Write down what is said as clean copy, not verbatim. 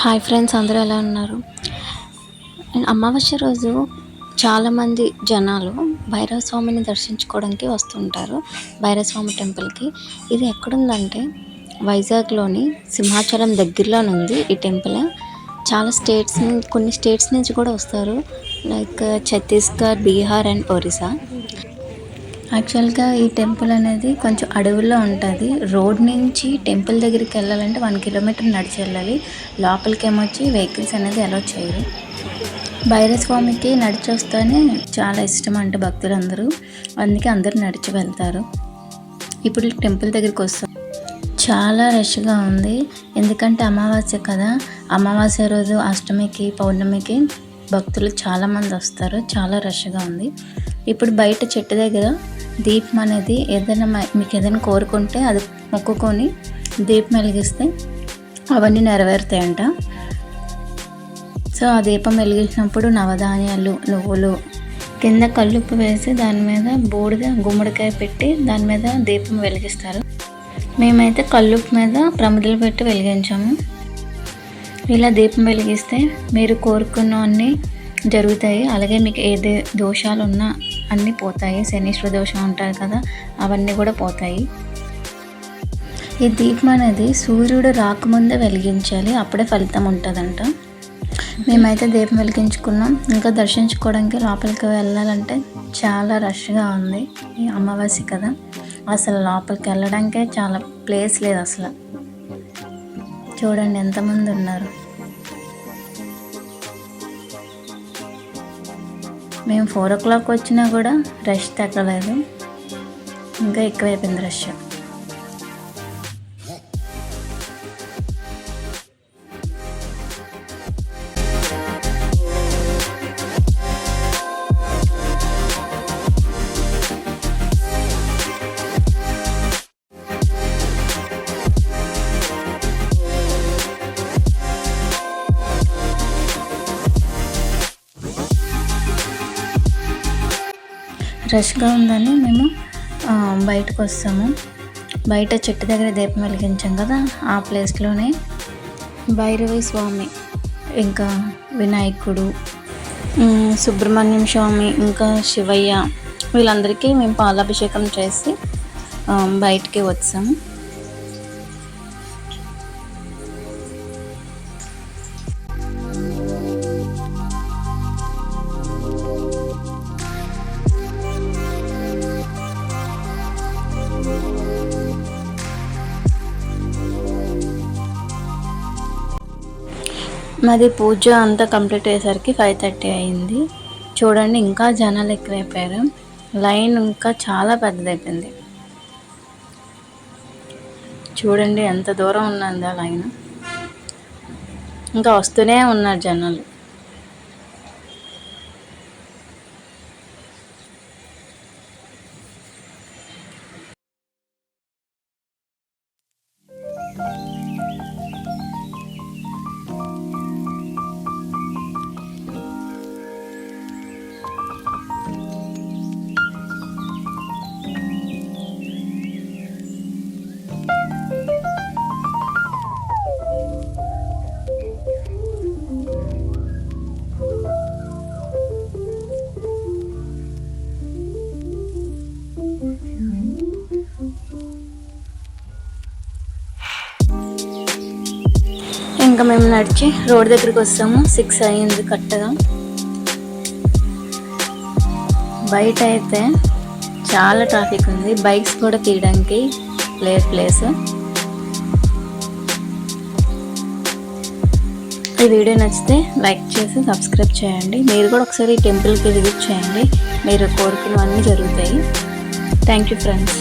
Hi friends, అందరూ ఎలా ఉన్నారు? అమావాస్య రోజు చాలామంది జనాలు భైరవ స్వామిని దర్శించుకోవడానికి వస్తుంటారు. భైరవ స్వామి టెంపుల్కి. ఇది ఎక్కడుందంటే వైజాగ్లోని సింహాచలం దగ్గరలోనుంది ఈ టెంపుల్. కొన్ని స్టేట్స్ నుంచి కూడా వస్తారు, లైక్ ఛత్తీస్గఢ్, బీహార్ అండ్ ఒరిస్సా. యాక్చువల్గా ఈ టెంపుల్ అనేది కొంచెం అడవుల్లో ఉంటుంది. రోడ్ నుంచి టెంపుల్ దగ్గరికి వెళ్ళాలంటే 1 కిలోమీటర్ నడిచి వెళ్ళాలి. లోపలికి ఏమొచ్చి వెహికల్స్ అనేది అలౌ చేయరు. భైరవ స్వామికి నడిచి వస్తేనే చాలా ఇష్టం అంటే భక్తులందరూ, అందుకే అందరూ నడిచి వెళ్తారు. ఇప్పుడు టెంపుల్ దగ్గరికి వస్తాం. చాలా రష్గా ఉంది, ఎందుకంటే అమావాస్య కదా. అమావాస్య రోజు అష్టమికి, పౌర్ణమికి భక్తులు చాలామంది వస్తారు. చాలా రష్గా ఉంది. ఇప్పుడు బయట చెట్టు దగ్గర దీపం అనేది మీకు ఏదైనా కోరుకుంటే అది మొక్కుకొని దీపం వెలిగిస్తే అవన్నీ నెరవేరుతాయంట. సో ఆ దీపం వెలిగించినప్పుడు నవధాన్యాలు, నువ్వులు, కింద కల్లుప్పు వేసి దాని మీద బూడిద గుమ్మడికాయ పెట్టి దాని మీద దీపం వెలిగిస్తారు. మేమైతే కల్లుప్పు మీద ప్రమిదలు పెట్టి వెలిగించాము. ఇలా దీపం వెలిగిస్తే మీరు కోరుకున్నవన్నీ జరుగుతాయి. అలాగే మీకు ఏ దోషాలు ఉన్నా అన్నీ పోతాయి. శనీశ్వర దోషం ఉంటారు కదా, అవన్నీ కూడా పోతాయి. ఈ దీపం అనేది సూర్యుడు రాకముందే వెలిగించాలి, అప్పుడే ఫలితం ఉంటుందంట. మేమైతే దీపం వెలిగించుకున్నాం. ఇంకా దర్శించుకోవడానికి లోపలికి వెళ్ళాలంటే చాలా రష్గా ఉంది. ఈ అమావాస్య కదా, అసలు లోపలికి వెళ్ళడానికే చాలా ప్లేస్ లేదు అసలు. చూడండి ఎంతమంది ఉన్నారు. మేము 4 o'clock వచ్చినా కూడా రష్ తగ్గలేదు, ఇంకా ఎక్కువైపోయింది రష్. రష్గా ఉందని మేము బయటకు వస్తాము. బయట చెట్టు దగ్గర దీపం వెలిగించాం కదా, ఆ ప్లేస్లోనే భైరవ స్వామి, ఇంకా వినాయకుడు, సుబ్రహ్మణ్యం స్వామి, ఇంకా శివయ్య, వీళ్ళందరికీ మేము పాలాభిషేకం చేసి బయటికి వచ్చాము. మాది పూజ అంతా కంప్లీట్ అయ్యేసరికి 5:30 అయింది. చూడండి ఇంకా జనాలు ఎక్కువైపోయారు. లైన్ ఇంకా చాలా పెద్దదైపోయింది. చూడండి ఎంత దూరం ఉన్నది ఆ లైన్. ఇంకా వస్తూనే ఉన్నారు జనాలు. ఇంకా మేము నడిచి రోడ్ దగ్గరికి వస్తాము. 6 అయింది కరెక్ట్గా. బయట అయితే చాలా ట్రాఫిక్ ఉంది, బైక్స్ కూడా తీయడానికి లేదు ప్లేస్. ఈ వీడియో నచ్చితే లైక్ చేసి సబ్స్క్రైబ్ చేయండి. మీరు కూడా ఒకసారి ఈ టెంపుల్కి విజిట్ చేయండి, మీరు కోరుకున్నవన్నీ జరుగుతాయి. Thank you friends.